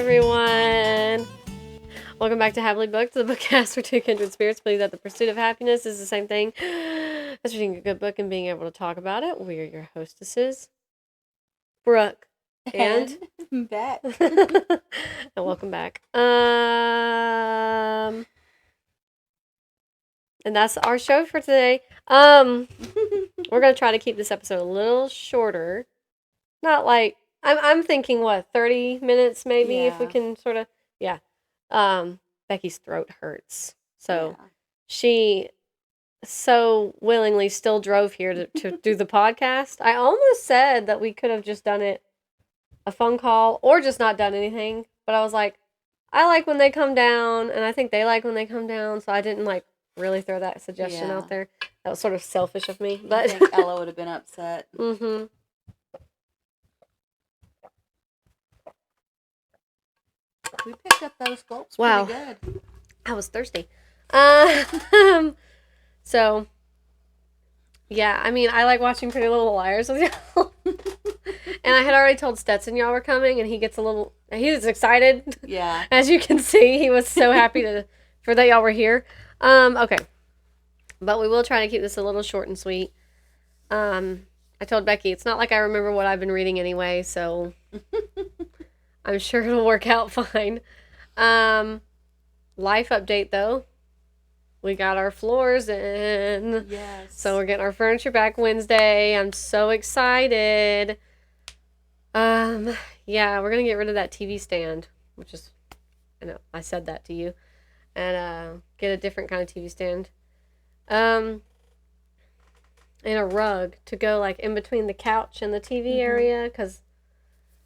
everyone. Welcome back to Happily Booked, the bookcast where two kindred spirits believe that the pursuit of happiness is the same thing as reading a good book and being able to talk about it. We are your hostesses, Brooke and Beck. and welcome back. And that's our show for today. We're gonna try to keep this episode a little shorter. Not like I'm thinking 30 minutes maybe if we can sort of Becky's throat hurts. So she so willingly still drove here to do the podcast. I almost said that we could have just done it a phone call or just not done anything, but I was like, I like when they come down and I think they like when they come down, so I didn't really throw that suggestion out there. That was sort of selfish of me, but I think Ella would have been upset. Mm-hmm. We picked up those gulps pretty good. I was thirsty. So, yeah, I mean, I like watching Pretty Little Liars with y'all. And I had already told Stetson y'all were coming, and he was excited. Yeah. As you can see, he was so happy for that y'all were here. Okay. But we will try to keep this a little short and sweet. I told Becky, it's not like I remember what I've been reading anyway, so I'm sure it'll work out fine. Life update, though. We got our floors in. Yes. So we're getting our furniture back Wednesday. I'm so excited. Yeah, we're going to get rid of that TV stand, which is, I know, I said that to you. And get a different kind of TV stand. And a rug to go, in between the couch and the TV area, because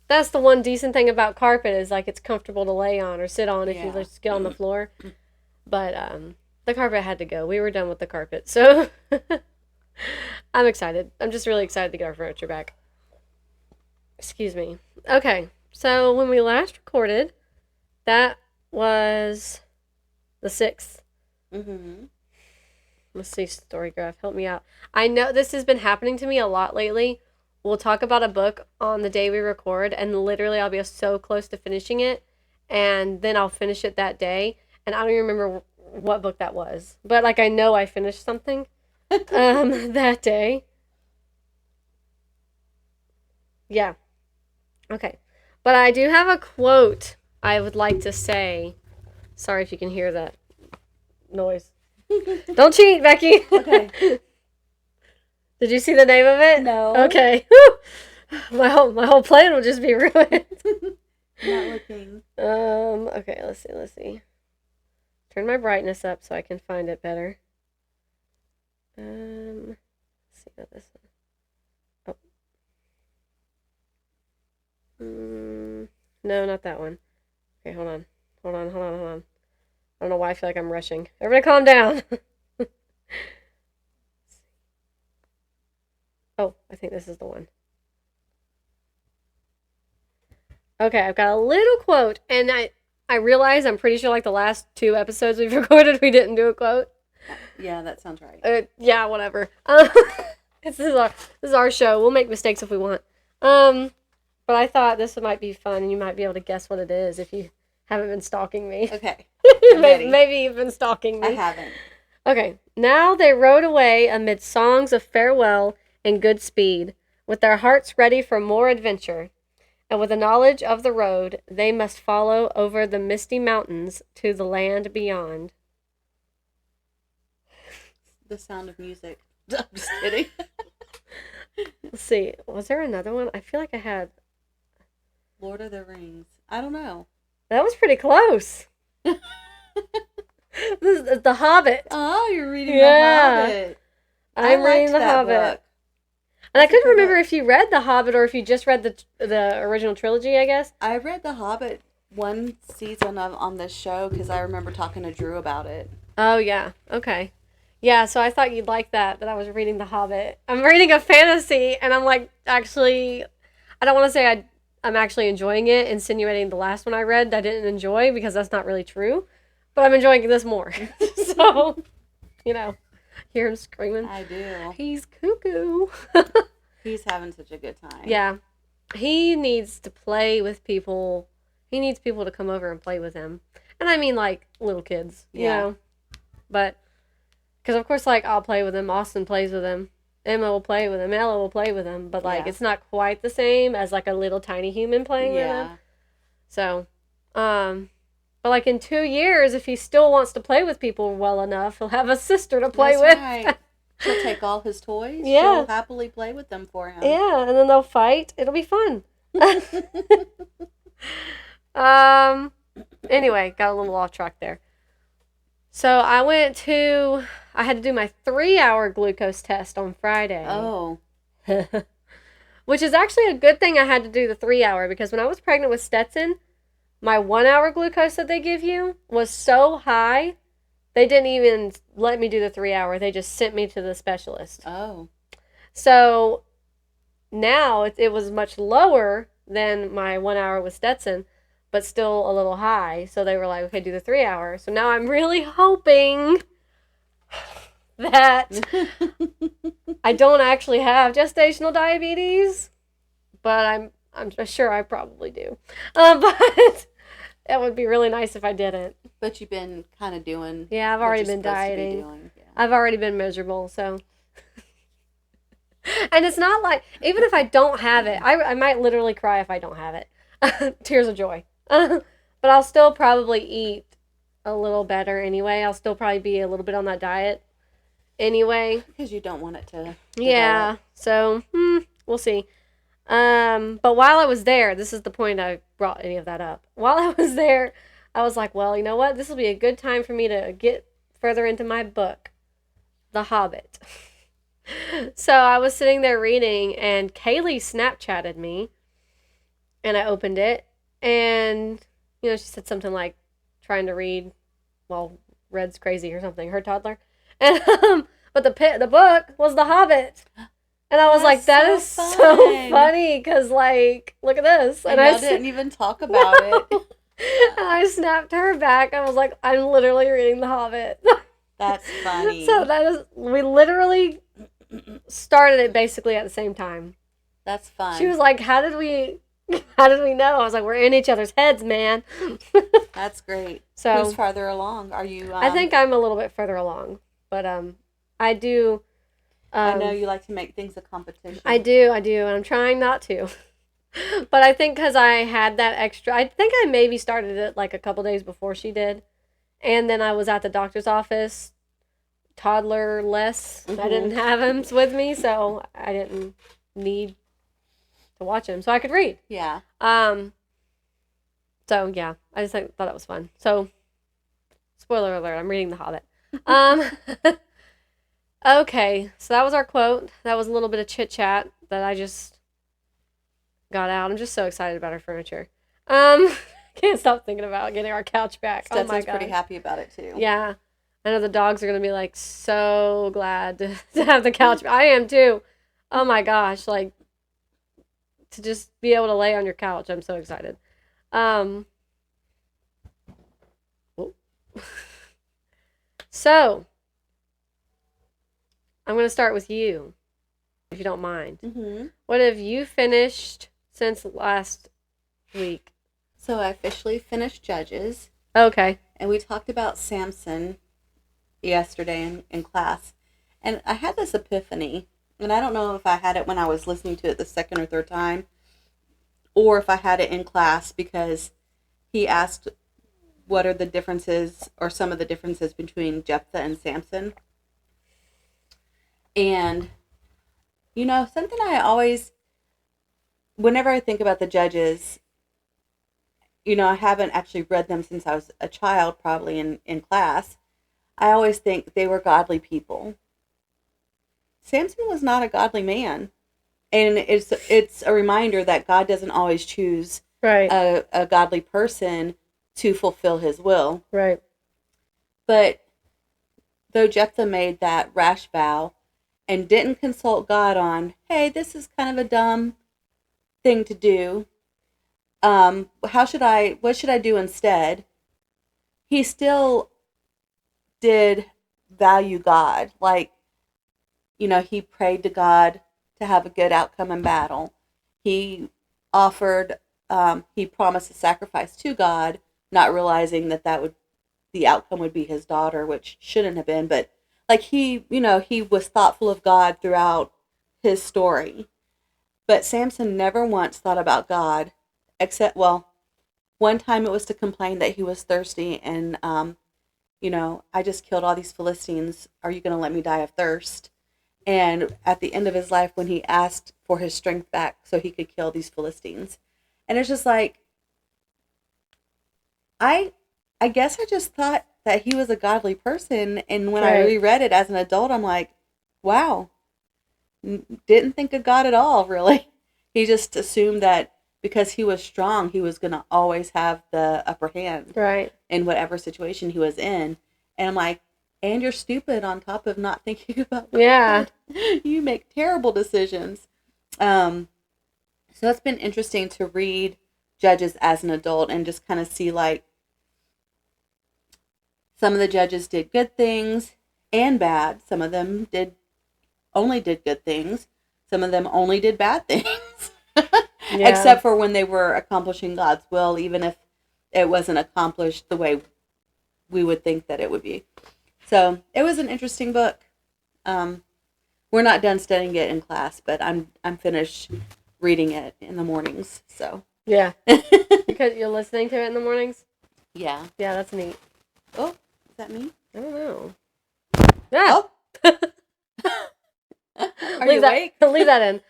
that's the one decent thing about carpet is, it's comfortable to lay on or sit on if you just get on the floor. But, the carpet had to go. We were done with the carpet, so I'm excited. I'm just really excited to get our furniture back. Excuse me. Okay, so when we last recorded, that was the 6th. Mm-hmm. Let's see, Storygraph, help me out. I know this has been happening to me a lot lately. We'll talk about a book on the day we record, and literally I'll be so close to finishing it, and then I'll finish it that day, and I don't even remember what book that was. But, I know I finished something that day. Yeah. Okay. But I do have a quote I would like to say. Sorry if you can hear that noise. Don't cheat, Becky. Okay. Did you see the name of it? No. Okay. My whole plan will just be ruined. Not looking. Okay, let's see. Turn my brightness up so I can find it better. Let's see what this is. Oh. No, not that one. Okay, hold on. I don't know why I feel like I'm rushing. Everybody calm down. Oh, I think this is the one. Okay, I've got a little quote, and I realize I'm pretty sure the last 2 episodes we've recorded, we didn't do a quote. Yeah, that sounds right. Yeah, whatever. This is our show. We'll make mistakes if we want. But I thought this might be fun, and you might be able to guess what it is if you haven't been stalking me. Okay. Maybe you've been stalking me. I haven't. Okay. Now they rode away amid songs of farewell and good speed, with their hearts ready for more adventure. And with a knowledge of the road, they must follow over the misty mountains to the land beyond. The Sound of Music. I'm just kidding. Let's see. Was there another one? I feel like I had... Lord of the Rings. I don't know. That was pretty close. This is The Hobbit. Oh, you're reading The Hobbit. I'm reading The Hobbit. Book. And I couldn't remember if you read The Hobbit or if you just read the original trilogy, I guess. I read The Hobbit one season on this show because I remember talking to Drew about it. Oh, yeah. Okay. Yeah, so I thought you'd like that I was reading The Hobbit. I'm reading a fantasy, and I'm actually, I don't want to say I'm actually enjoying it, insinuating the last one I read I didn't enjoy, because that's not really true. But I'm enjoying this more. So, hear him screaming. I do. He's cuckoo. He's having such a good time. Yeah. He needs to play with people He needs people to come over and play with him. And I mean, like, little kids, you know. But, because of course, like, I'll play with him. Austin plays with him. Emma will play with him. Ella will play with him. But, like, it's not quite the same as, like, a little tiny human playing with him. So, but, like, in 2 years, if he still wants to play with people well enough, he'll have a sister to play with. Right. She'll take all his toys. Yeah. She'll happily play with them for him. Yeah, and then they'll fight. It'll be fun. Anyway, got a little off track there. So I had to do my 3-hour glucose test on Friday. Oh. Which is actually a good thing I had to do the 3-hour, because when I was pregnant with Stetson, my 1-hour glucose that they give you was so high, they didn't even let me do the 3-hour. They just sent me to the specialist. Oh. So now it was much lower than my 1-hour with Stetson, but still a little high. So they were like, okay, do the 3-hour. So now I'm really hoping that I don't actually have gestational diabetes, but I'm sure I probably do. But that would be really nice if I didn't. But you've been kind of doing. Yeah, I've already been dieting. Yeah. I've already been miserable, so. And it's not like, even if I don't have it, I might literally cry if I don't have it. Tears of joy. But I'll still probably eat a little better anyway. I'll still probably be a little bit on that diet anyway. Because you don't want it to. Yeah, so we'll see. But while I was there, this is the point I brought any of that up. While I was there, I was like, well, you know what? This will be a good time for me to get further into my book, The Hobbit. So I was sitting there reading, and Kaylee Snapchatted me, and I opened it, and, you know, she said something like, trying to read while Red's crazy or something, her toddler. And, but the book was The Hobbit. And I was like, that is so funny, because, like, look at this. And I didn't even talk about it. And I snapped her back. I was like, I'm literally reading The Hobbit. That's funny. So we literally started it basically at the same time. That's fun. She was like, how did we know? I was like, we're in each other's heads, man. That's great. So who's farther along? Are you? I think I'm a little bit further along, but I do. I know you like to make things a competition. I do, and I'm trying not to. But I think because I had that extra, I think I maybe started it like a couple days before she did. And then I was at the doctor's office, toddler-less. I didn't have him with me, so I didn't need to watch him. So I could read. Yeah. So, yeah, I just thought that was fun. So, spoiler alert, I'm reading The Hobbit. Okay, so that was our quote. That was a little bit of chit-chat that I just got out. I'm just so excited about our furniture. Can't stop thinking about getting our couch back. Stetson's oh my God. Pretty happy about it, too. Yeah. I know the dogs are going to be, like, so glad to have the couch. I am, too. Oh, my gosh. Like, to just be able to lay on your couch. I'm so excited. So, I'm going to start with you, if you don't mind. Mm-hmm. What have you finished since last week? So I officially finished Judges. Okay. And we talked about Samson yesterday in class. And I had this epiphany. And I don't know if I had it when I was listening to it the second or third time, or if I had it in class, because he asked what are the differences, or some of the differences between Jephthah and Samson. And, you know, something I always, whenever I think about the Judges, you know, I haven't actually read them since I was a child, probably in class. I always think they were godly people. Samson was not a godly man. And it's a reminder that God doesn't always choose a godly person to fulfill his will. Right. But though Jephthah made that rash vow and didn't consult God on, hey, this is kind of a dumb thing to do. What should I do instead? He still did value God. Like, you know, he prayed to God to have a good outcome in battle. He offered he promised a sacrifice to God, not realizing that the outcome would be his daughter, which shouldn't have been. But like he was thoughtful of God throughout his story. But Samson never once thought about God, except, well, one time it was to complain that he was thirsty and, I just killed all these Philistines. Are you going to let me die of thirst? And at the end of his life, when he asked for his strength back so he could kill these Philistines. And it's just like, I guess I just thought that he was a godly person. And when I reread it as an adult, I'm like, wow, didn't think of God at all, really. He just assumed that because he was strong, he was going to always have the upper hand. Right. In whatever situation he was in. And I'm like, and you're stupid on top of not thinking about God. Yeah. You make terrible decisions. So it's been interesting to read Judges as an adult and just kind of see, like, some of the judges did good things and bad. Some of them only did good things. Some of them only did bad things. Yeah. Except for when they were accomplishing God's will, even if it wasn't accomplished the way we would think that it would be. So it was an interesting book. We're not done studying it in class, but I'm finished reading it in the mornings. So yeah, because you're listening to it in the mornings. Yeah. Yeah, that's neat. Oh, is that me? I don't know. Yeah. Oh. Are you awake? Leave that in.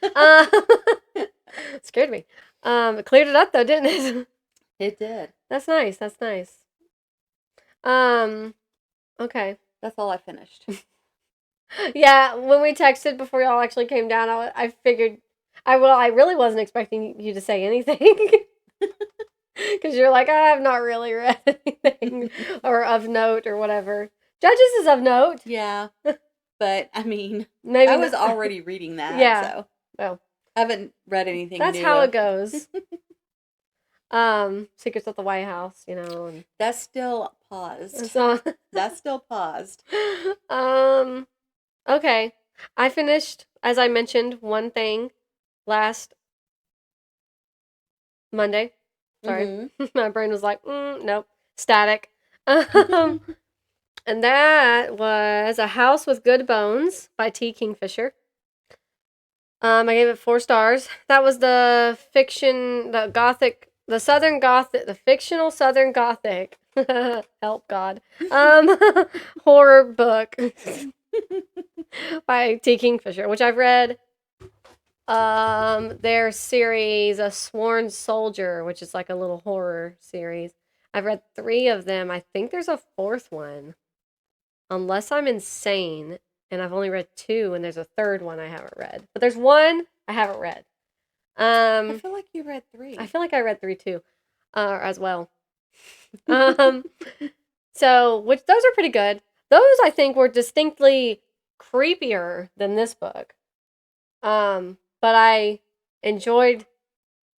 Scared me. It cleared it up though, didn't it? It did. That's nice. That's nice. Okay. That's all I finished. Yeah, when we texted before y'all actually came down, I figured, I really wasn't expecting you to say anything. Because you're like, I have not really read anything or of note or whatever. Judges is of note. Yeah. But, I mean, maybe I was already reading that. Yeah. So. Well. I haven't read anything That's new. how it goes. Secrets at the White House, And that's still paused. That's still paused. Okay. I finished, as I mentioned, one thing last Monday. Sorry. Mm-hmm. My brain was like, nope. Static. And that was A House with Good Bones by T. Kingfisher. I gave it 4 stars. That was the fictional Southern Gothic, help God, horror book by T. Kingfisher, which I've read. Their series, A Sworn Soldier, which is like a little horror series. I've read 3 of them. I think there's a 4th one, unless I'm insane. And I've only read 2, and there's a 3rd one I haven't read. But there's one I haven't read. I feel like you read 3. I feel like I read 3 too, as well. So, which those are pretty good. Those I think were distinctly creepier than this book. But I enjoyed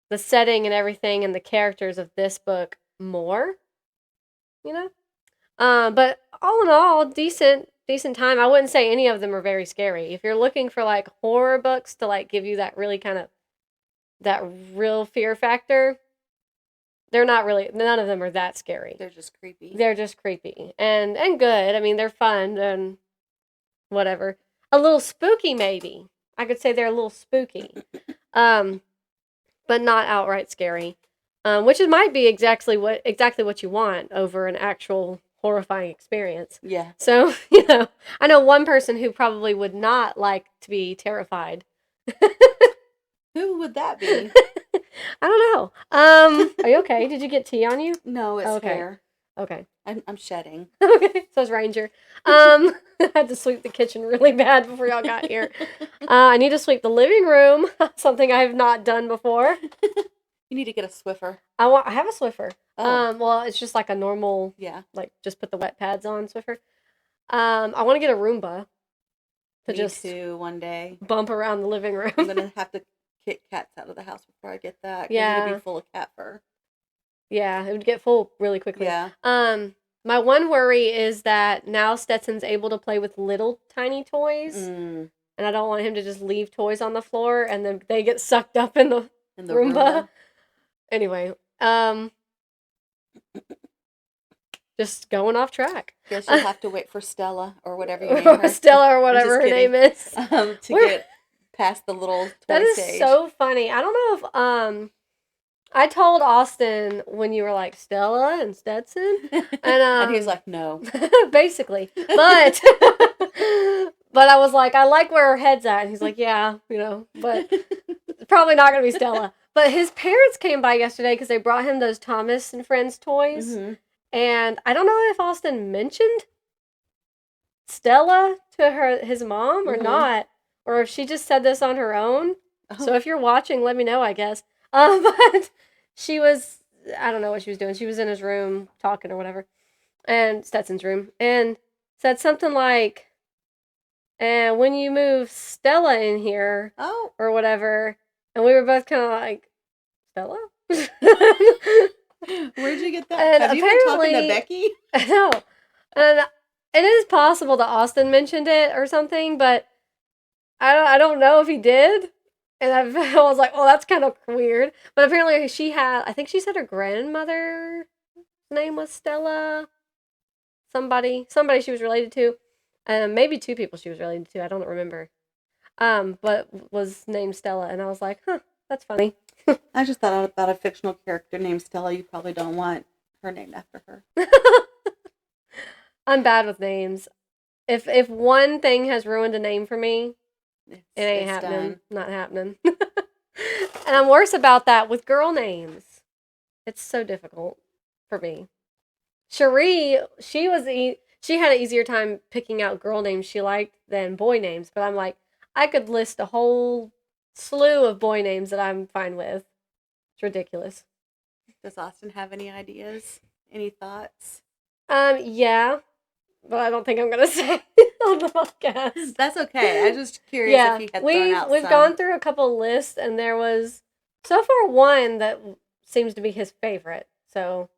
the setting and everything and the characters of this book more. But all in all, decent time. I wouldn't say any of them are very scary. If you're looking for like horror books to like give you that really kind of that real fear factor, they're not really, none of them are that scary. They're just creepy. And good. I mean, they're fun and whatever. A little spooky maybe. I could say they're a little spooky. But not outright scary. Which might be exactly what you want over an actual horrifying experience. Yeah. So, I know one person who probably would not like to be terrified. Who would that be? I don't know. Are you okay? Did you get tea on you? No, it's hair. Okay. I'm shedding. Okay. So is Ranger. I had to sweep the kitchen really bad before y'all got here. I need to sweep the living room, something I have not done before. You need to get a Swiffer. I have a Swiffer. Oh. Well, it's just like a normal, like just put the wet pads on Swiffer. I want to get a Roomba to Me too, one day. Bump around the living room. I'm gonna have to kick cats out of the house before I get that. Yeah, it'd be full of cat fur. Yeah, it would get full really quickly. Yeah. My one worry is that now Stetson's able to play with little tiny toys, and I don't want him to just leave toys on the floor and then they get sucked up in the Roomba. Anyway, just going off track. Guess you'll have to wait for Stella or whatever you name her. Stella or I'm whatever just her kidding. name is. To We're- get past the little toy That is stage. so funny. I don't know if I told Austin when you were like Stella and Stetson, and he was like, no. basically, but but I was like, I like where her head's at, and he's like, yeah, but it's probably not gonna be Stella. But his parents came by yesterday because they brought him those Thomas and Friends toys, and I don't know if Austin mentioned Stella to his mom or not, or if she just said this on her own. So if you're watching, let me know, I guess. But she was, I don't know what she was doing. She was in his room talking or whatever, and Stetson's room, and said something like, and when you move Stella in here, or whatever, and we were both kind of like, Stella? Where'd you get that? And Have you been talking to Becky? No. And it is possible that Austin mentioned it or something, but I don't know if he did. And I was like, well, that's kind of weird. But apparently I think she said her grandmother's name was Stella. Somebody she was related to. Maybe two people she was related to. I don't remember. But was named Stella. And I was like, huh, that's funny. I just thought about a fictional character named Stella. You probably don't want her named after her. I'm bad with names. If one thing has ruined a name for me, it ain't happening. Done. Not happening. And I'm worse about that with girl names. It's so difficult for me. Cherie, she had an easier time picking out girl names she liked than boy names, but I'm like, I could list a whole slew of boy names that I'm fine with. It's ridiculous. Does Austin have any ideas? Any thoughts? Yeah, but I don't think I'm gonna say on the podcast. That's okay. I'm just curious if he had thrown out we've gone through a couple lists, and there was so far one that seems to be his favorite. So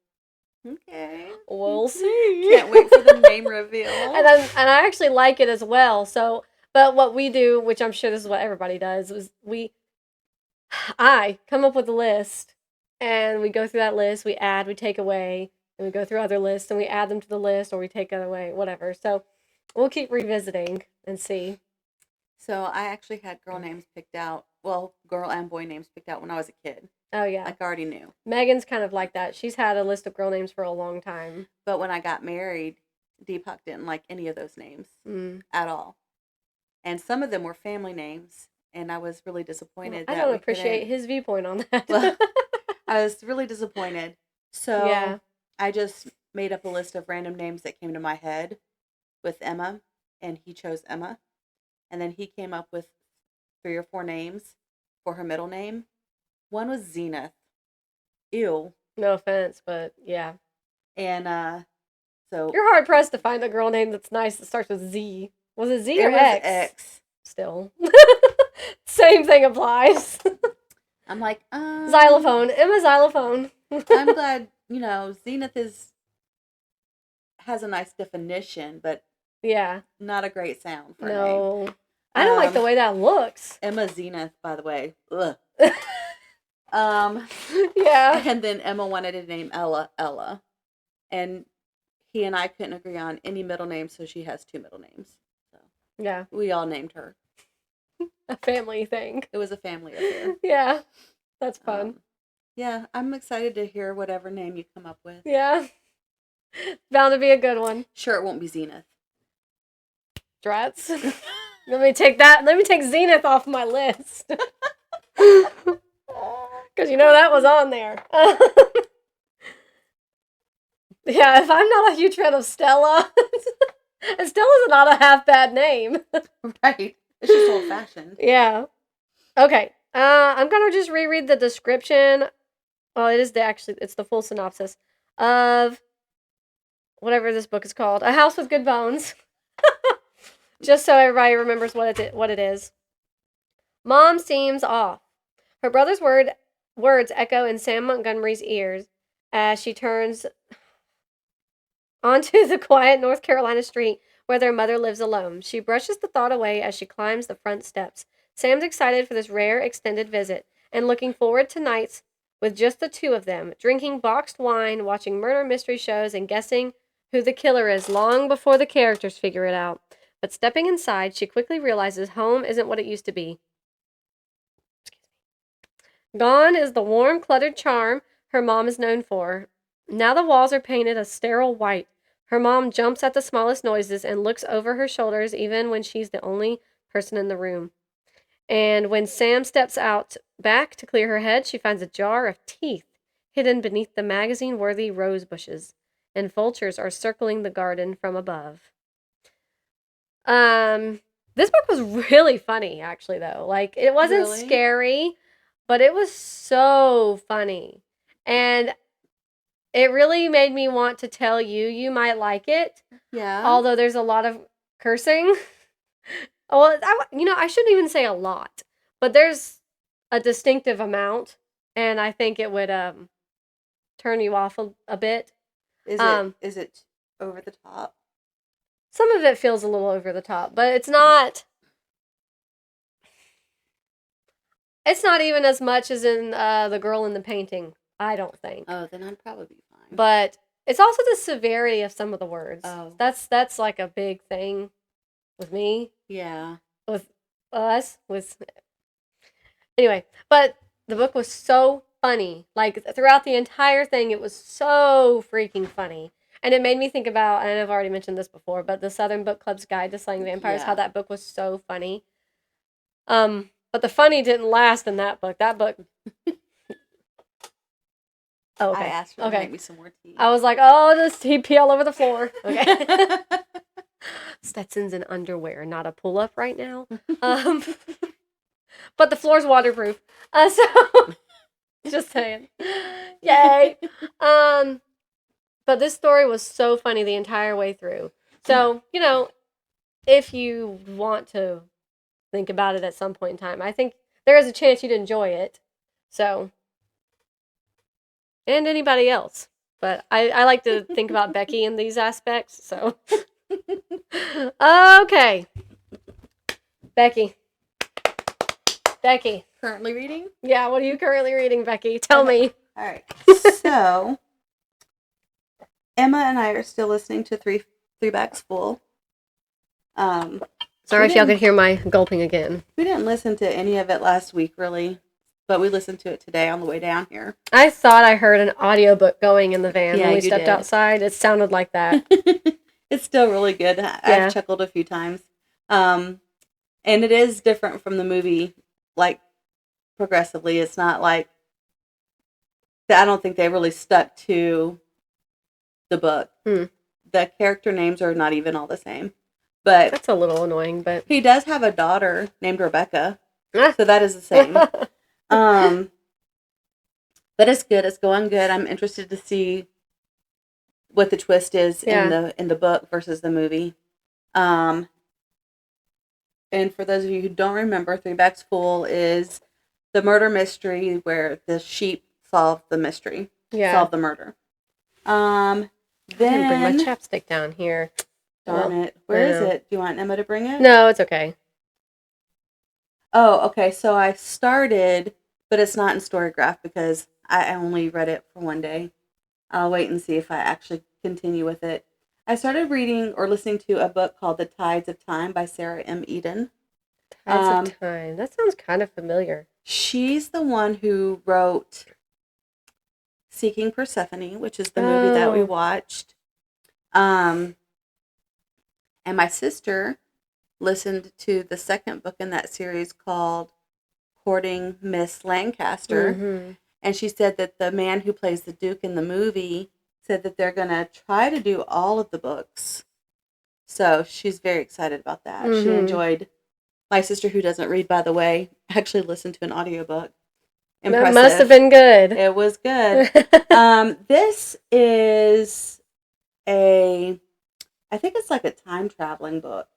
okay, we'll see. Can't wait for the name reveal. And I actually like it as well. So, but what we do, which I'm sure this is what everybody does, is I come up with a list, and we go through that list. We add, we take away. And we go through other lists, and we add them to the list, or we take it away, whatever. So we'll keep revisiting and see. So I actually had girl names picked out. Well, girl and boy names picked out when I was a kid. Oh, yeah. Like I already knew. Megan's kind of like that. She's had a list of girl names for a long time. But when I got married, Deepak didn't like any of those names at all. And some of them were family names, and I was really disappointed. I don't appreciate his viewpoint on that. Well, I was really disappointed. So yeah. I just made up a list of random names that came to my head with Emma, and he chose Emma. And then he came up with 3 or 4 names for her middle name. One was Zenith. Ew. No offense, but yeah. And so you're hard pressed to find a girl name that's nice that starts with Z. Was it Z or X? X. Still. Same thing applies. I'm like, Xylophone. Emma Xylophone. I'm glad, Zenith has a nice definition, but yeah, not a great sound for a name. I don't like the way that looks. Emma Zenith, by the way. Ugh. Yeah. And then Emma wanted to name Ella. And he and I couldn't agree on any middle name, so she has 2 middle names. So yeah. We all named her. A family thing. It was a family affair. Yeah. That's fun. Yeah, I'm excited to hear whatever name you come up with. Yeah. Bound to be a good one. Sure, it won't be Zenith. Drats. Let me take Zenith off my list. Because that was on there. Yeah, if I'm not a huge fan of Stella, and Stella's not a half bad name. Right. It's just old fashioned. Yeah. Okay. I'm gonna just reread the description. Well, it's the full synopsis of whatever this book is called. A House with Good Bones. Just so everybody remembers what it is. Mom seems off. Her brother's words echo in Sam Montgomery's ears as she turns onto the quiet North Carolina street where their mother lives alone. She brushes the thought away as she climbs the front steps. Sam's excited for this rare extended visit and looking forward to nights with just the two of them, drinking boxed wine, watching murder mystery shows, and guessing who the killer is long before the characters figure it out. But stepping inside, she quickly realizes home isn't what it used to be. Gone is the warm, cluttered charm her mom is known for. Now the walls are painted a sterile white. Her mom jumps at the smallest noises and looks over her shoulders even when she's the only person in the room. And when Sam steps out back to clear her head, she finds a jar of teeth hidden beneath the magazine-worthy rose bushes, and vultures are circling the garden from above. This book was really funny, actually, though. Like, it wasn't scary, but it was so funny. And it really made me want to tell you, you might like it. Yeah. Although there's a lot of cursing. Well, I shouldn't even say a lot, but there's a distinctive amount, and I think it would turn you off a bit. Is it over the top? Some of it feels a little over the top, but it's not. It's not even as much as in The Girl in the Painting, I don't think. Oh, then I'd probably be fine. But it's also the severity of some of the words. Oh. That's like a big thing with me. Yeah. With us. Anyway, but the book was so funny. Like, throughout the entire thing, it was so freaking funny. And it made me think about, and I've already mentioned this before, but the Southern Book Club's Guide to Slaying Vampires, how that book was so funny. But the funny didn't last in that book. That book... Oh, okay. I asked her to make me some more tea. I was like, oh, there's TP all over the floor. Okay. Stetson's in underwear, not a pull-up right now. But the floor's waterproof. So, just saying. Yay. But this story was so funny the entire way through. So, if you want to think about it at some point in time, I think there is a chance you'd enjoy it. So, and anybody else. But I like to think about Becky in these aspects, so. Okay. Becky. Currently reading? Yeah, what are you currently reading, Becky? Tell me. All right. So, Emma and I are still listening to Three Bags Full. Sorry if y'all could hear my gulping again. We didn't listen to any of it last week, really. But we listened to it today on the way down here. I thought I heard an audiobook going in the van when we stepped did. outside. It sounded like that. It's still really good. I've chuckled a few times. And it is different from the movie, like, progressively. It's not like... I don't think they really stuck to the book. The character names are not even all the same. But that's a little annoying, but... He does have a daughter named Rebecca. So that is the same. But it's good. It's going good. I'm interested to see what the twist is in the book versus the movie. And for those of you who don't remember, Three Bags Full is the murder mystery where the sheep solve the mystery. Solve the murder. Then bring my chapstick down here. Darn it. Where is it? Do you want Emma to bring it? No, it's okay. Oh, okay. So I started, but it's not in Storygraph because I only read it for one day. I'll wait and see if I actually continue with it. I started reading or listening to a book called The Tides of Time by Sara M. Eden. Tides of Time. That sounds kind of familiar. She's the one who wrote Seeking Persephone, which is the movie that we watched. And my sister listened to the second book in that series called Courting Miss Lancaster. And she said that the man who plays the Duke in the movie said that they're going to try to do all of the books. So she's very excited about that. She enjoyed... My sister, who doesn't read, by the way, actually listened to an audiobook. Impressive. That must have been good. It was good. This is I think it's like a time-traveling book.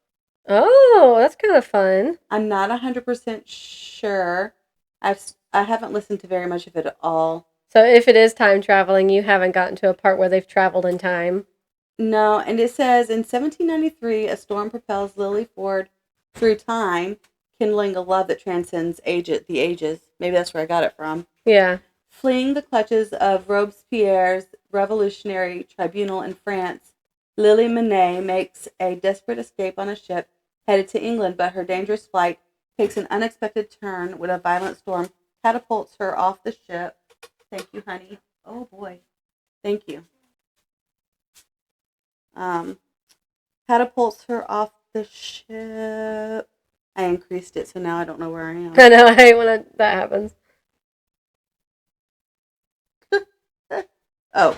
Oh, that's kind of fun. I'm not 100% sure. I haven't listened to very much of it at all. So if it is time traveling, you haven't gotten to a part where they've traveled in time? No, and it says, in 1793, a storm propels Lily Ford through time, kindling a love that transcends the ages. Maybe that's where I got it from. Yeah. Fleeing the clutches of Robespierre's revolutionary tribunal in France, Lily Manet makes a desperate escape on a ship headed to England, but her dangerous flight takes an unexpected turn when a violent storm catapults her off the ship. Thank you, honey. Oh, boy. Thank you. Catapults her off the ship. I increased it, so now I don't know where I am. I know, I hate when that happens. Oh,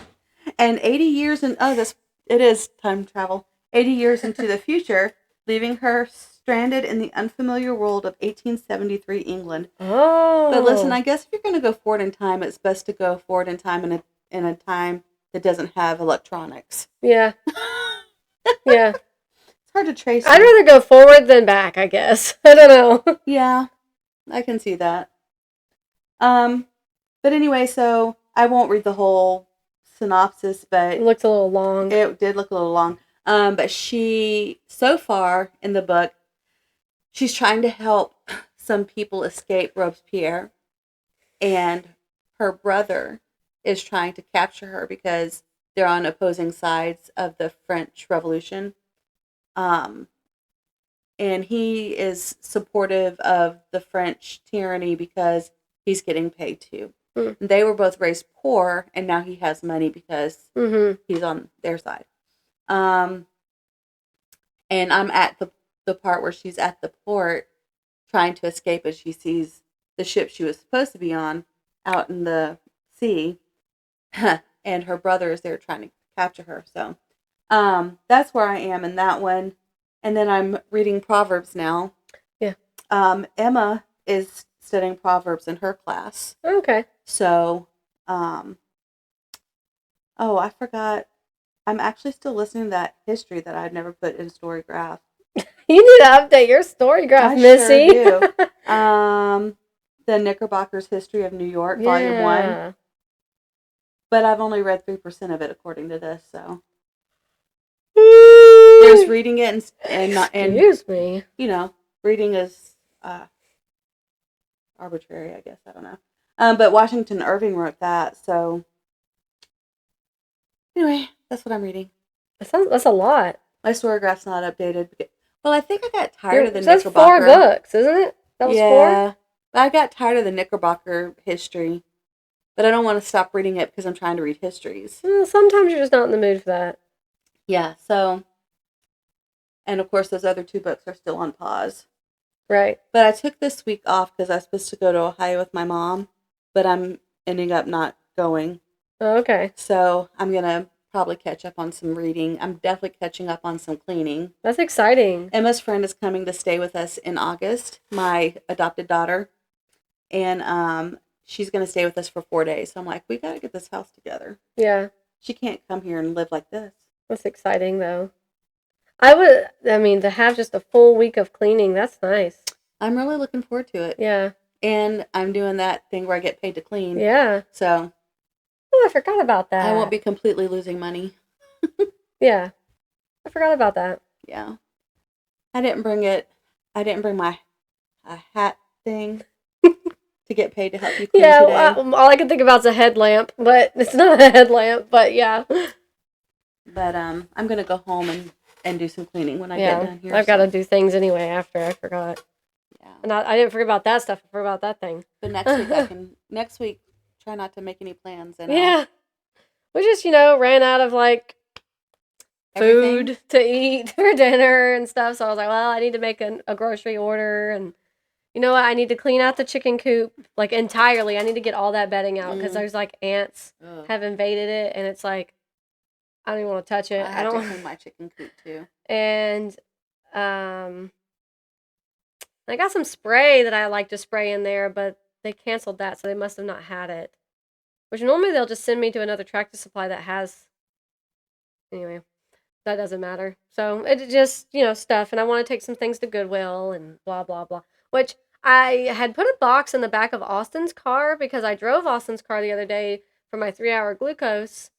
and 80 years in, it is time travel. 80 years into the future, leaving her stranded in the unfamiliar world of 1873 England. Oh. But listen, I guess if you're going to go forward in time, it's best to go forward in time in a time that doesn't have electronics. Yeah. Yeah. It's hard to trace. I'd rather go forward than back, I guess. I don't know. Yeah, I can see that. But anyway, so I won't read the whole synopsis, but It looks a little long. It did look a little long. But she, so far in the book, she's trying to help some people escape Robespierre, and her brother is trying to capture her because they're on opposing sides of the French Revolution. And he is supportive of the French tyranny because he's getting paid too. Mm. They were both raised poor, and now he has money because he's on their side. And I'm at the part where she's at the port trying to escape as she sees the ship she was supposed to be on out in the sea. And her brother is there trying to capture her. So that's where I am in that one. And then I'm reading Proverbs now. Yeah. Emma is studying Proverbs in her class. Okay. So, I forgot. I'm actually still listening to that history that I've never put in Storygraph. You need to update your Storygraph, Missy. Sure do. The Knickerbonkers History of New York, Volume 1. But I've only read 3% of it according to this, so. There's reading it and not. Excuse me. You know, reading is arbitrary, I guess. I don't know. But Washington Irving wrote that, so. Anyway, that's what I'm reading. That's a lot. My Storygraph's not updated. Well, I think I got tired of the That's Knickerbocker. 4 books, isn't it? That was 4? I got tired of the Knickerbocker history. But I don't want to stop reading it because I'm trying to read histories. Sometimes you're just not in the mood for that. Yeah, so. And of course, those other 2 books are still on pause. Right. But I took this week off because I was supposed to go to Ohio with my mom. But I'm ending up not going. Oh, okay. So I'm going to probably catch up on some reading. I'm definitely catching up on some cleaning. That's exciting. Emma's friend is coming to stay with us in August, my adopted daughter. And she's going to stay with us for 4 days. So I'm like, we got to get this house together. Yeah. She can't come here and live like this. That's exciting, though. To have just a full week of cleaning, that's nice. I'm really looking forward to it. Yeah. And I'm doing that thing where I get paid to clean. Yeah. So. Oh, I forgot about that. I won't be completely losing money. Yeah. I forgot about that. Yeah. I didn't bring my hat thing to get paid to help you clean today. Yeah, all I can think about is a headlamp, but it's not a headlamp, but yeah. But I'm going to go home and do some cleaning when I get done here. I've got to do things anyway after. I forgot. Yeah. And I didn't forget about that stuff. I forgot about that thing. But next week, try not to make any plans. And yeah. We just, ran out of, food to eat for dinner and stuff. So I was like, well, I need to make a grocery order. And you know what? I need to clean out the chicken coop, entirely. I need to get all that bedding out because there's, ants have invaded it. And it's like, I don't even want to touch it. I don't clean my chicken coop, too. And I got some spray that I like to spray in there, but they canceled that, so they must have not had it. Which normally they'll just send me to another Tractor Supply that has. Anyway, that doesn't matter. So it just, stuff. And I want to take some things to Goodwill and blah, blah, blah. Which I had put a box in the back of Austin's car because I drove Austin's car the other day for my 3-hour glucose.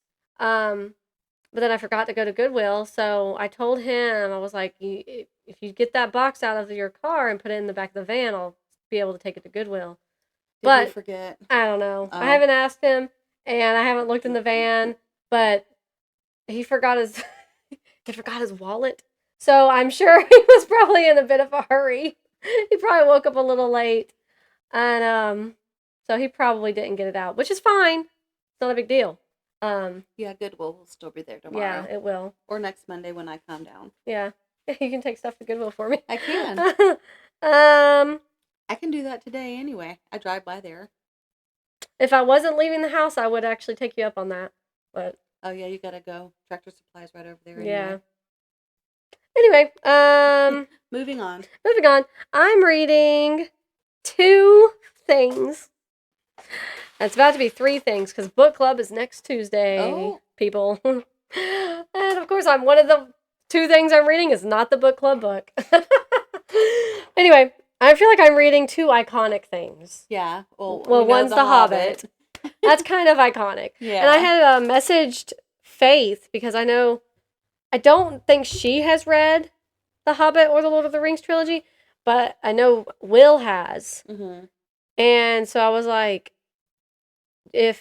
But then I forgot to go to Goodwill. So I told him, I was like, if you get that box out of your car and put it in the back of the van, I'll be able to take it to Goodwill. But he forget? I don't know. Oh. I haven't asked him, and I haven't looked in the van, but he forgot his wallet. So I'm sure he was probably in a bit of a hurry. He probably woke up a little late, and so he probably didn't get it out, which is fine. It's not a big deal. Yeah, Goodwill will still be there tomorrow. Yeah, it will. Or next Monday when I come down. Yeah, you can take stuff to Goodwill for me. I can. I can do that today anyway. I drive by there. If I wasn't leaving the house, I would actually take you up on that. But oh yeah, you gotta go. Tractor Supply's right over there. Yeah. Anyway, moving on. Moving on. I'm reading 2 things. It's about to be 3 things because book club is next Tuesday, people. And of course, one of the 2 things I'm reading is not the book club book. Anyway, I feel like I'm reading 2 iconic things. Yeah. Well, one's The Hobbit. That's kind of iconic. Yeah. And I had messaged Faith because I don't think she has read The Hobbit or the Lord of the Rings trilogy, but I know Will has. Mm-hmm. And so I was like, I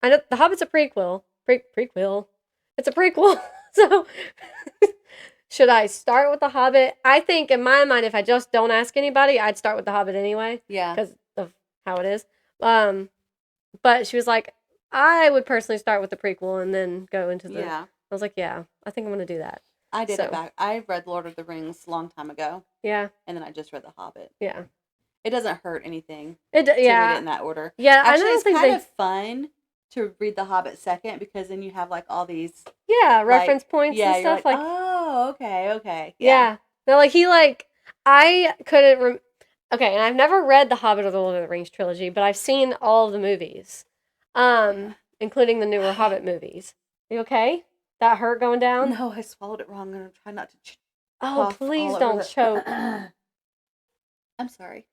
know The Hobbit's a prequel. Prequel. It's a prequel. So should I start with The Hobbit? I think in my mind, if I just don't ask anybody, I'd start with The Hobbit anyway. Yeah. Because of how it is. But she was like, I would personally start with the prequel and then go into the... Yeah. I was like, yeah, I think I'm going to do that. I did it back. I read Lord of the Rings a long time ago. Yeah. And then I just read The Hobbit. Yeah. It doesn't hurt anything to read it in that order. Yeah, actually, it's kind of fun to read The Hobbit second because then you have like all these reference points and stuff like oh, okay. Yeah. No, like I couldn't okay, and I've never read The Hobbit or the Lord of the Rings trilogy, but I've seen all of the movies. Including the newer Hobbit movies. Are you okay? That hurt going down? No, I swallowed it wrong. I'm gonna try not to oh, please don't choke. I'm sorry.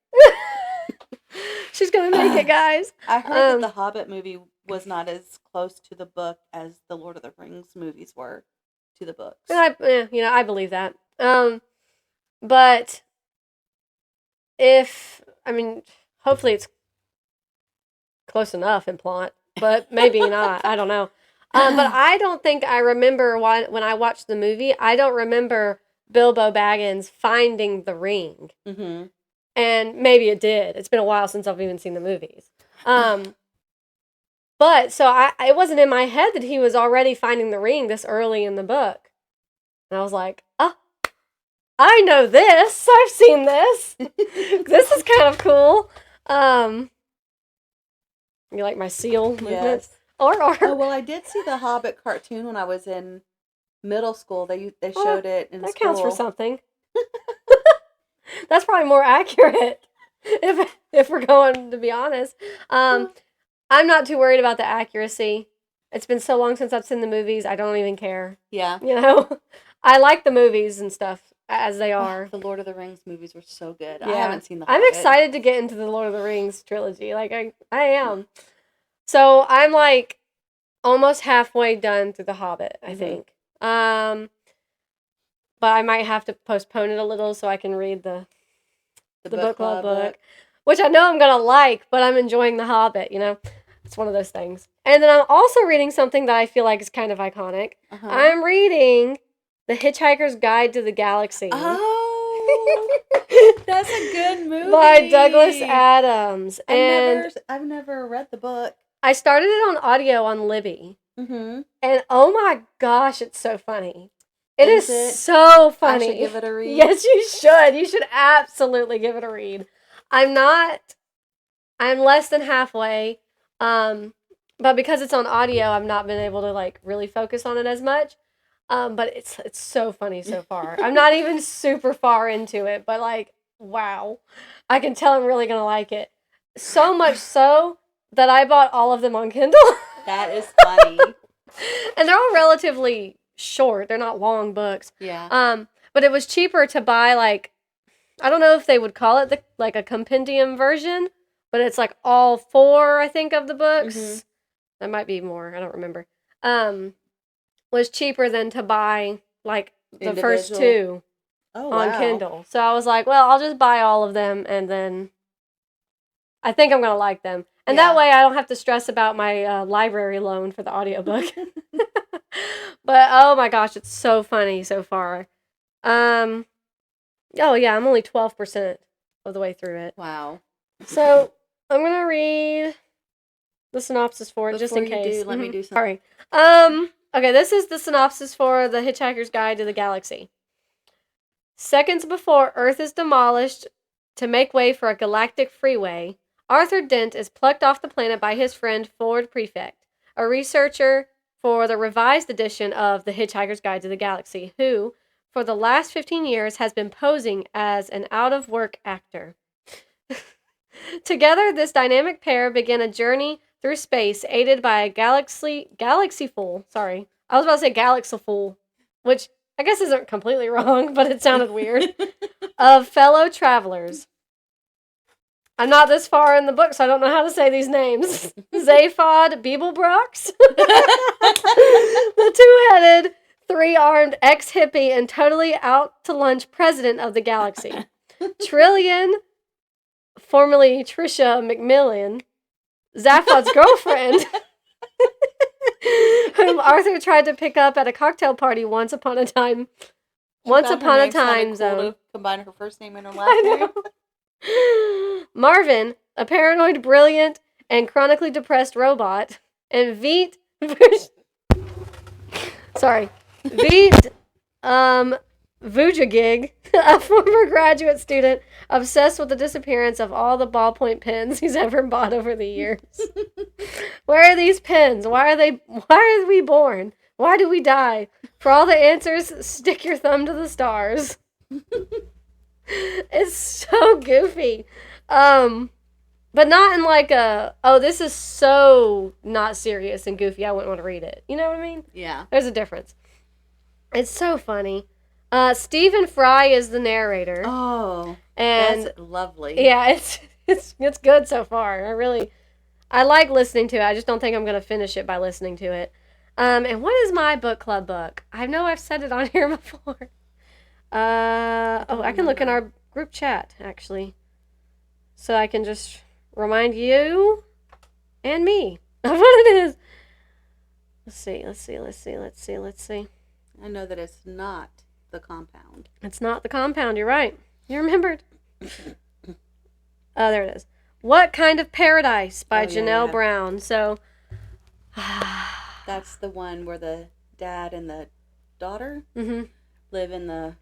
She's gonna make it, guys. I heard that the Hobbit movie was not as close to the book as the Lord of the Rings movies were to the books. And I believe that. But hopefully it's close enough in plot, but maybe not. I don't know. But I don't think I remember when I watched the movie. I don't remember Bilbo Baggins finding the ring. Mm-hmm. And maybe it did. It's been a while since I've even seen the movies. But so it wasn't in my head that he was already finding the ring this early in the book. And I was like, I know this. I've seen this. This is kind of cool. You like my seal movements? Yes. Oh, well, I did see the Hobbit cartoon when I was in middle school. They showed it in that school. Counts for something. That's probably more accurate if we're going to be honest. I'm not too worried about the accuracy. It's been so long since I've seen the movies, I don't even care. Yeah. I like the movies and stuff as they are. The Lord of the Rings movies were so good. Yeah. I haven't seen the Hobbit. I'm excited to get into the Lord of the Rings trilogy. Like I am. So I'm like almost halfway done through the Hobbit, I think. But I might have to postpone it a little so I can read the book club book, which I know I'm going to like, but I'm enjoying The Hobbit, It's one of those things. And then I'm also reading something that I feel like is kind of iconic. Uh-huh. I'm reading The Hitchhiker's Guide to the Galaxy. Oh, that's a good movie. By Douglas Adams. I've never read the book. I started it on audio on Libby. Mm-hmm. And oh my gosh, it's so funny. It is so funny. I should give it a read. Yes, you should. You should absolutely give it a read. I'm less than halfway. But because it's on audio, I've not been able to really focus on it as much. But it's so funny so far. I'm not even super far into it, but wow. I can tell I'm really going to like it. So much so that I bought all of them on Kindle. That is funny. And they're all relatively short. They're not long books. Yeah. But it was cheaper to buy I don't know if they would call it a compendium version, but it's all 4, I think, of the books. Mm-hmm. That might be more. I don't remember. Was cheaper than to buy the first 2 on Kindle. So I was like, well, I'll just buy all of them and then I think I'm going to like them. And that way I don't have to stress about my library loan for the audiobook. But, oh my gosh, it's so funny so far. Oh yeah, I'm only 12% of the way through it. Wow. So, I'm going to read the synopsis for it, just in case. Before you do, let me do something. Sorry. Okay, this is the synopsis for The Hitchhiker's Guide to the Galaxy. Seconds before Earth is demolished to make way for a galactic freeway, Arthur Dent is plucked off the planet by his friend Ford Prefect, a researcher for the revised edition of The Hitchhiker's Guide to the Galaxy, who, for the last 15 years, has been posing as an out-of-work actor. Together, this dynamic pair begin a journey through space, aided by a galaxyful, sorry. I was about to say galaxyful, which I guess isn't completely wrong, but it sounded weird, of fellow travelers. I'm not this far in the book, so I don't know how to say these names. Zaphod Beeblebrox, the two-headed, three-armed ex-hippie and totally out-to-lunch president of the galaxy. Trillian, formerly Tricia McMillan, Zaphod's girlfriend, whom Arthur tried to pick up at a cocktail party once upon a time. Zone. Combine her first name and her last name. Marvin, a paranoid, brilliant, and chronically depressed robot, and Veet, Vujagig, a former graduate student obsessed with the disappearance of all the ballpoint pens he's ever bought over the years. Where are these pens? Why are we born? Why do we die? For all the answers, stick your thumb to the stars. It's so goofy. But not in like this is so not serious and goofy, I wouldn't want to read it. You know what I mean? Yeah. There's a difference. It's so funny. Stephen Fry is the narrator. Oh, and that's lovely. Yeah, it's good so far. I like listening to it. I just don't think I'm gonna finish it by listening to it. And what is my book club book? I know I've said it on here before. I can look in our group chat actually, so I can just remind you and me of what it is. Let's see. I know that it's not The Compound. It's not The Compound, you're right. You remembered. Oh, there it is. What Kind of Paradise by Janelle Brown. So, that's the one where the dad and the daughter live in the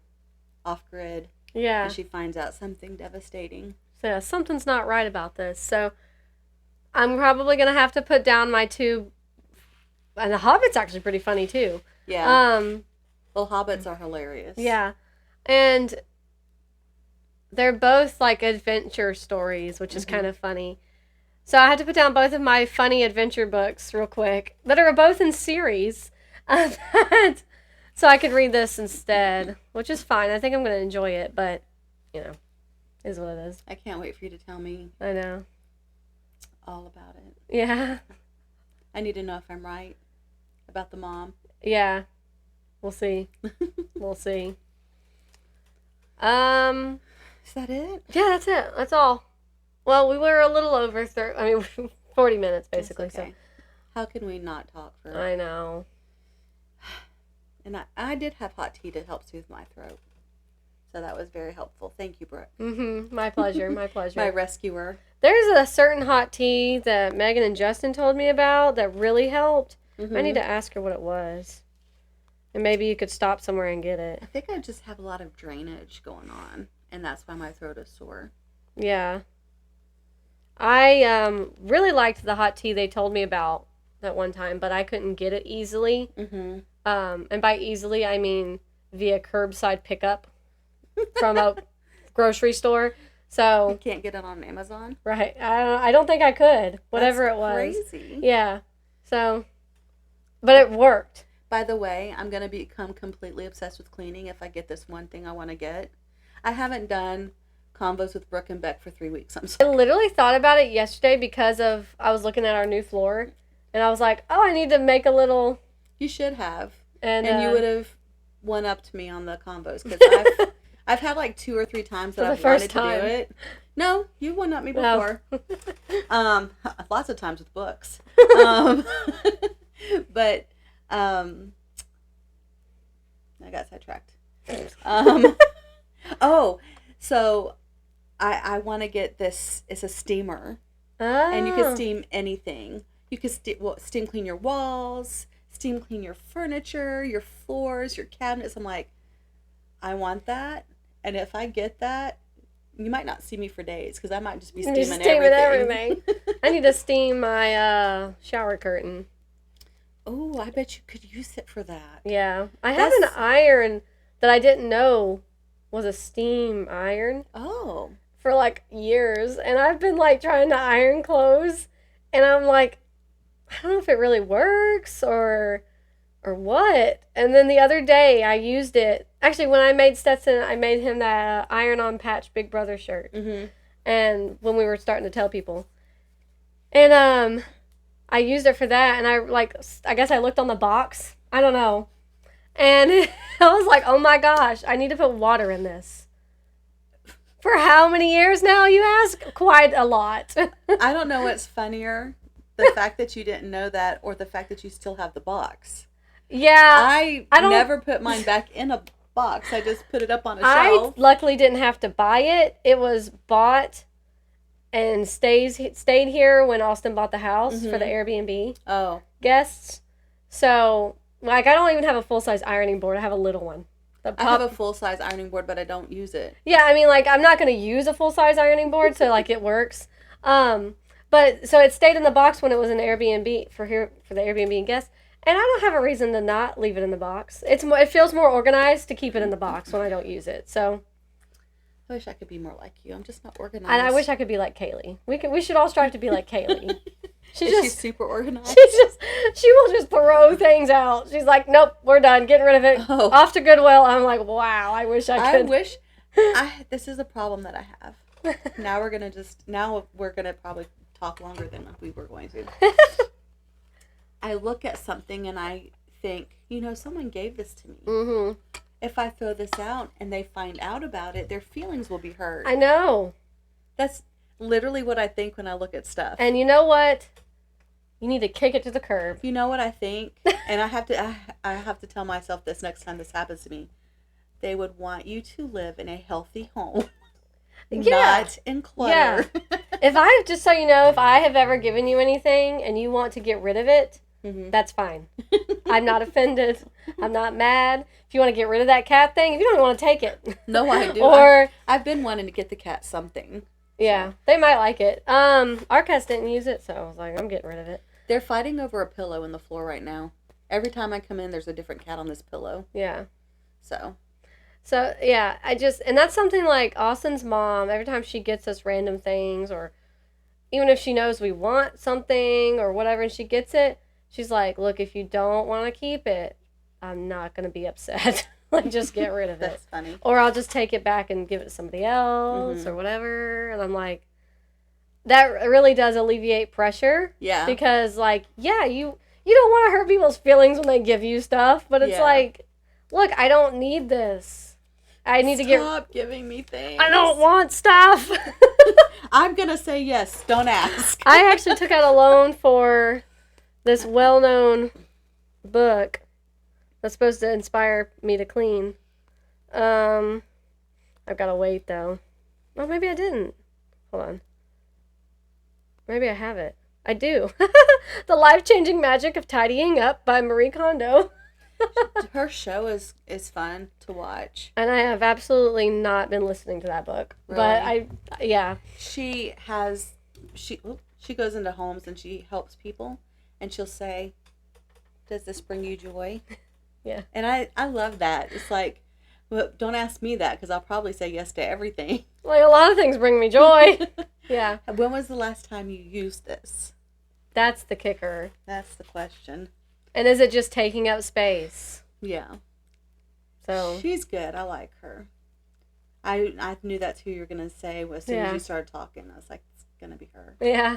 off-grid. Yeah. And she finds out something devastating. So, yeah, something's not right about this. So, I'm probably going to have to put down my two. And The Hobbit's actually pretty funny, too. Yeah. Well, Hobbits are hilarious. Yeah. And they're both like adventure stories, which is kind of funny. So I had to put down both of my funny adventure books real quick that are both in series. So I could read this instead, which is fine. I think I'm going to enjoy it, but, is what it is. I can't wait for you to tell me. I know. All about it. Yeah. I need to know if I'm right about the mom. Yeah. We'll see. We'll see. Is that it? Yeah, that's it. That's all. Well, we were a little over 40 minutes basically. Okay. So how can we not talk for? I know. And I did have hot tea to help soothe my throat, so that was very helpful. Thank you, Brooke. My pleasure. My pleasure. My rescuer. There's a certain hot tea that Megan and Justin told me about that really helped. I need to ask her what it was. And maybe you could stop somewhere and get it. I think I just have a lot of drainage going on, and that's why my throat is sore. Yeah. I really liked the hot tea they told me about that one time, but I couldn't get it easily. And by easily, I mean via curbside pickup from a grocery store. So you can't get it on Amazon? Right. I don't think I could. Whatever That's it was. Crazy. Yeah. So, but it worked. By the way, I'm going to become completely obsessed with cleaning if I get this one thing I want to get. I haven't done combos with Brooke and Beck for 3 weeks. I'm sorry. I literally thought about it yesterday because I was looking at our new floor, and I was like, oh, I need to make a little... You should have. And you would have one-upped me on the combos, because I've had like 2 or 3 times that For the I've wanted wanted to do it. No, you wouldn't let me before. No. Lots of times with books. But I got sidetracked. Oh, so I want to get this. It's a steamer, and you can steam anything. You can steam clean your walls, steam clean your furniture, your floors, your cabinets. I'm like, I want that, and if I get that, you might not see me for days because I might just be steaming everything. I need to steam my shower curtain. Oh, I bet you could use it for that. Yeah, I have an iron that I didn't know was a steam iron. Oh. For like years, and I've been like trying to iron clothes, and I'm like, I don't know if it really works or what. And then the other day I used it. Actually, when I made Stetson, I made him that iron-on patch Big Brother shirt. Mm-hmm. And when we were starting to tell people, and I used it for that, and I guess I looked on the box. I don't know, and I was like, oh my gosh, I need to put water in this. For how many years now, you ask? Quite a lot. I don't know what's funnier, the fact that you didn't know that or the fact that you still have the box. Yeah. I never put mine back in a box. I just put it up on a shelf. I luckily didn't have to buy it. It was bought and stayed here when Austin bought the house for the Airbnb guests. So, like, I don't even have a full-size ironing board. I have a little one. I have a full-size ironing board, but I don't use it. Yeah, I mean, like, I'm not going to use a full-size ironing board, so, like, it works. But, so it stayed in the box when it was an Airbnb for the Airbnb guests. And I don't have a reason to not leave it in the box. It feels more organized to keep it in the box when I don't use it, so. I wish I could be more like you. I'm just not organized. And I wish I could be like Kaylee. We should all strive to be like Kaylee. She's super organized. She will just throw things out. She's like, nope, we're done. Getting rid of it. Oh. Off to Goodwill. I'm like, wow, I wish I could. This is a problem that I have. Now we're going to probably talk longer than we were going to. I look at something and I think, someone gave this to me. Mm-hmm. If I throw this out and they find out about it, their feelings will be hurt. I know. That's literally what I think when I look at stuff. And you know what? You need to kick it to the curb. You know what I think? And I have to tell myself this next time this happens to me. They would want you to live in a healthy home. Not in clutter. Yeah. If I have ever given you anything and you want to get rid of it, that's fine. I'm not offended. I'm not mad. If you want to get rid of that cat thing, if you don't want to take it. No, I do. I've been wanting to get the cat something. Yeah, they might like it. Our cats didn't use it, so I was like, I'm getting rid of it. They're fighting over a pillow in the floor right now. Every time I come in, there's a different cat on this pillow. Yeah. So, yeah, and that's something like Austin's mom, every time she gets us random things, or even if she knows we want something or whatever and she gets it, she's like, look, if you don't want to keep it, I'm not going to be upset. Like, just get rid of it. That's funny. Or I'll just take it back and give it to somebody else or whatever. And I'm like, that really does alleviate pressure. Yeah. Because, like, yeah, you don't want to hurt people's feelings when they give you stuff. But it's like, look, I don't need this. I need Stop giving me things. I don't want stuff. I'm going to say yes. Don't ask. I actually took out a loan for this well-known book that's supposed to inspire me to clean. I've got to wait, though. Oh, maybe I didn't. Hold on. Maybe I have it. I do. The Life-Changing Magic of Tidying Up by Marie Kondo. Her show is fun to watch. And I have absolutely not been listening to that book. Really? But she goes into homes and she helps people and she'll say, does this bring you joy? Yeah. And I love that. It's like, well, don't ask me that because I'll probably say yes to everything. Like, a lot of things bring me joy. Yeah. When was the last time you used this? That's the kicker. That's the question. And is it just taking up space? Yeah. So she's good. I like her. I knew that's who you were going to say as soon as you started talking. I was like, it's going to be her. Yeah. Yeah.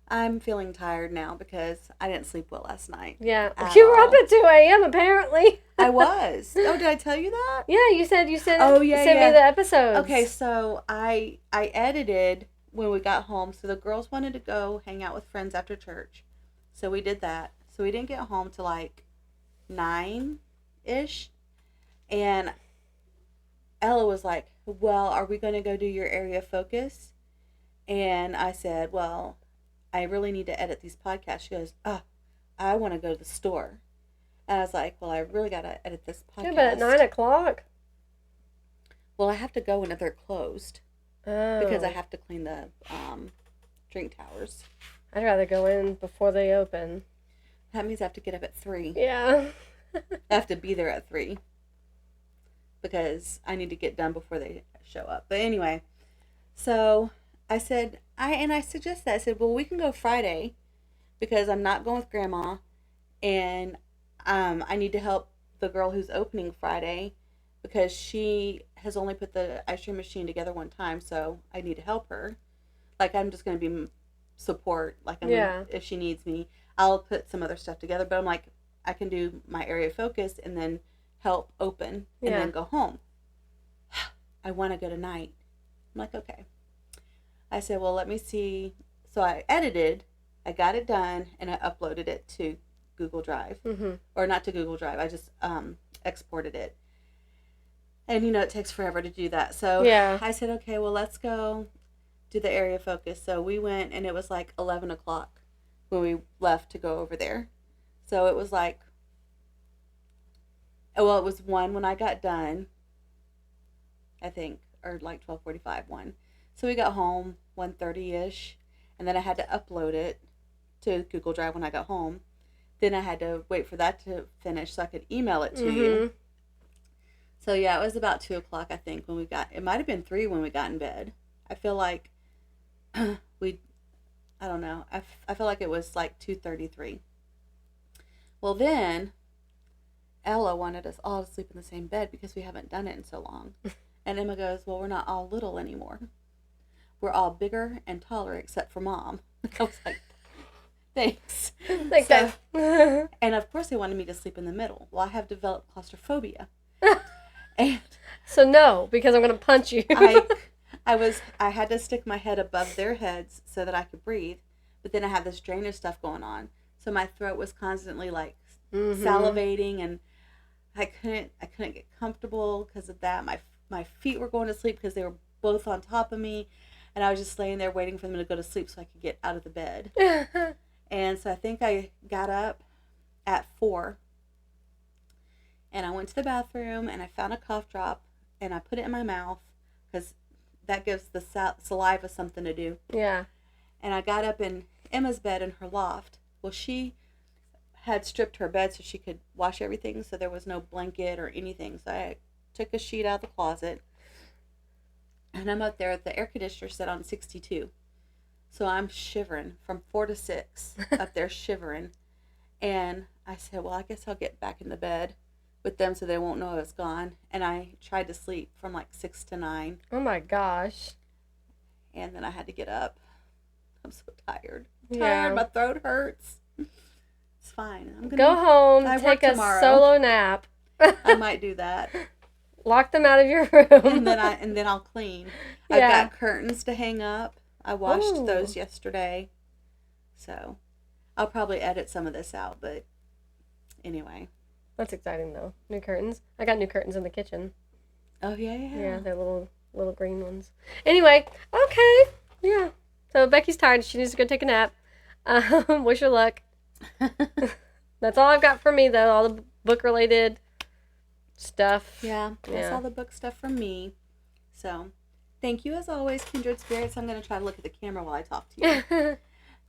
I was like, it's gonna be her. Yeah. I was like, it's going to be her. I knew that's who you were going to say as soon as you started talking. I was like, it's going to be her. Yeah. I knew that's who you were going to say as soon as you started talking. I was like, it's going to be her. I'm feeling tired now because I didn't sleep well last night. Yeah. At You were up all. at 2 a.m. apparently. I was. Oh, did I tell you that? Yeah, you said Oh, yeah, sent yeah. me the episodes. Okay, so I edited when we got home. So the girls wanted to go hang out with friends after church. So we did that. So we didn't get home till like 9-ish. And Ella was like, well, are we going to go do your area focus? And I said, well, I really need to edit these podcasts. She goes, I want to go to the store. And I was like, well, I really got to edit this podcast. Yeah, but at 9 o'clock? Well, I have to go when they're closed. Oh. Because I have to clean the drink towers. I'd rather go in before they open. That means I have to get up at 3. Yeah. I have to be there at 3. Because I need to get done before they show up. But anyway, so I said, I suggested that. I said, well, we can go Friday because I'm not going with Grandma. And I need to help the girl who's opening Friday because she has only put the ice cream machine together one time. So I need to help her. Like, I'm just going to be support. Like, if she needs me, I'll put some other stuff together. But I'm like, I can do my area focus and then help open and then go home. I want to go tonight. I'm like, okay. I said, well, let me see. So I edited, I got it done, and I uploaded it to Google Drive. Mm-hmm. Or not to Google Drive. I just exported it. And, it takes forever to do that. So I said, okay, well, let's go do the area focus. So we went, and it was like 11 o'clock when we left to go over there. So it was like, well, it was 1 when I got done, I think, or like 12:45, 1. So we got home 1:30-ish, and then I had to upload it to Google Drive when I got home. Then I had to wait for that to finish so I could email it to you. So yeah, it was about 2 o'clock, I think, when we got, it might have been 3 when we got in bed. I feel like I don't know, I feel like it was like 2:33. Well, then Ella wanted us all to sleep in the same bed because we haven't done it in so long. And Emma goes, well, we're not all little anymore. We're all bigger and taller except for Mom. I was like, thanks. Thanks, so, and of course they wanted me to sleep in the middle. Well, I have developed claustrophobia. And so no, because I'm going to punch you. I had to stick my head above their heads so that I could breathe. But then I had this drainage stuff going on. So my throat was constantly like salivating, and I couldn't get comfortable because of that. My feet were going to sleep because they were both on top of me, and I was just laying there waiting for them to go to sleep so I could get out of the bed. And so I think I got up at 4, and I went to the bathroom, and I found a cough drop, and I put it in my mouth because that gives the saliva something to do. Yeah. And I got up in Emma's bed in her loft. Well, she had stripped her bed so she could wash everything, so there was no blanket or anything. So I took a sheet out of the closet, and I'm up there at the air conditioner set on 62. So I'm shivering from 4 to 6 up there shivering. And I said, well, I guess I'll get back in the bed with them so they won't know I was gone. And I tried to sleep from like 6 to 9. Oh my gosh. And then I had to get up. I'm so tired. Yeah. My throat hurts. It's fine. I'm gonna go home, take a tomorrow. solo nap. I might do that. Lock them out of your room. and then I'll clean. Yeah. I've got curtains to hang up. I washed those yesterday. So I'll probably edit some of this out, but anyway. That's exciting though. New curtains. I got new curtains in the kitchen. Oh yeah. Yeah, they're little green ones. Anyway, okay. Yeah. So Becky's tired. She needs to go take a nap. Wish her luck. That's all I've got for me though. All the book related stuff. Yeah, that's all the book stuff from me. So thank you as always, Kindred Spirits. I'm going to try to look at the camera while I talk to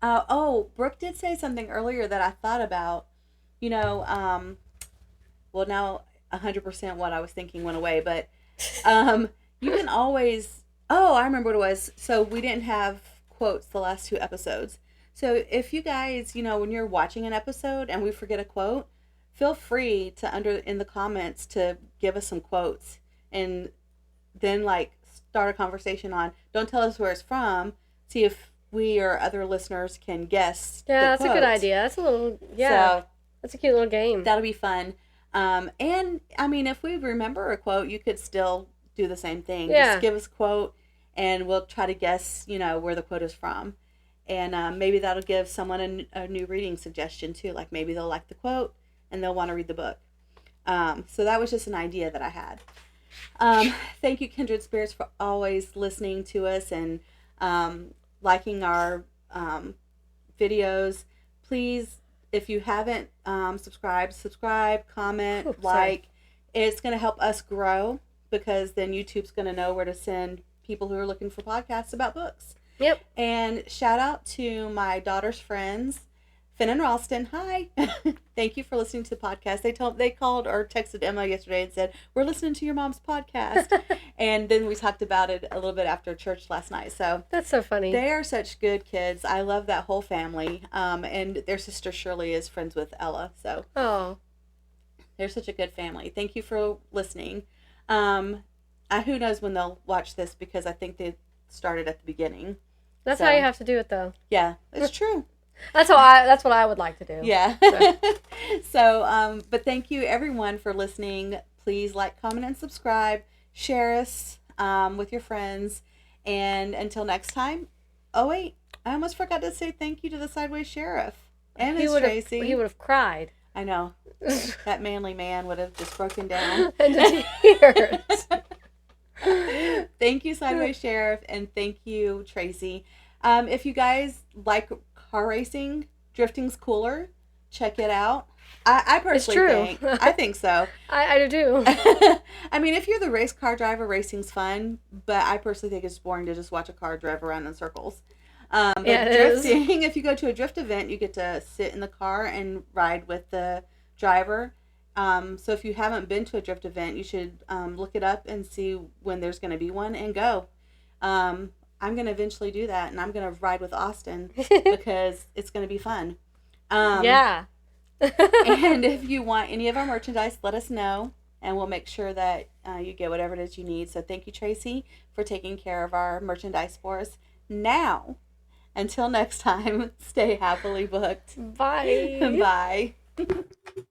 you. Brooke did say something earlier that I thought about. Well, now 100% what I was thinking went away, but you can always, I remember what it was. So we didn't have quotes the last 2 episodes. So if you guys, when you're watching an episode and we forget a quote, feel free to in the comments to give us some quotes, and then start a conversation on, don't tell us where it's from, see if we or other listeners can guess. Yeah, the that's a good quote. idea. That's a little, So that's a cute little game. that'll be fun. And I mean, if we remember a quote, you could still do the same thing. Yeah. Just give us a quote, and we'll try to guess, where the quote is from. And maybe that'll give someone a new reading suggestion too. Like maybe they'll like the quote and they'll want to read the book. So that was just an idea that I had. Thank you, Kindred Spirits, for always listening to us and liking our videos. Please, if you haven't subscribe, comment, like. It's going to help us grow, because then YouTube's going to know where to send people who are looking for podcasts about books. Yep. And shout out to my daughter's friends, Finn and Ralston. Hi. Thank you for listening to the podcast. They called or texted Emma yesterday and said, "We're listening to your mom's podcast." And then we talked about it a little bit after church last night. So that's so funny. They are such good kids. I love that whole family. And their sister Shirley is friends with Ella. So they're such a good family. Thank you for listening. Who knows when they'll watch this, because I think they started at the beginning. That's how you have to do it, though. Yeah, it's true. That's what I would like to do. Yeah. But thank you everyone for listening. Please like, comment, and subscribe. Share us with your friends. And until next time. Oh wait, I almost forgot to say thank you to the Sideways Sheriff and Miss Tracy. He would have cried. I know. That manly man would have just broken down. Into tears. Thank you, Sideways Sheriff, and thank you, Tracy. If you guys like car racing, drifting's cooler. Check it out. I personally I think so. I do too. I mean, if you're the race car driver, racing's fun, but I personally think it's boring to just watch a car drive around in circles. But drifting, if you go to a drift event, you get to sit in the car and ride with the driver. So if you haven't been to a drift event, you should look it up and see when there's going to be one and go. I'm going to eventually do that, and I'm going to ride with Austin because it's going to be fun. Yeah. And if you want any of our merchandise, let us know, and we'll make sure that you get whatever it is you need. So thank you, Tracy, for taking care of our merchandise for us. Now, until next time, stay happily booked. Bye. Bye.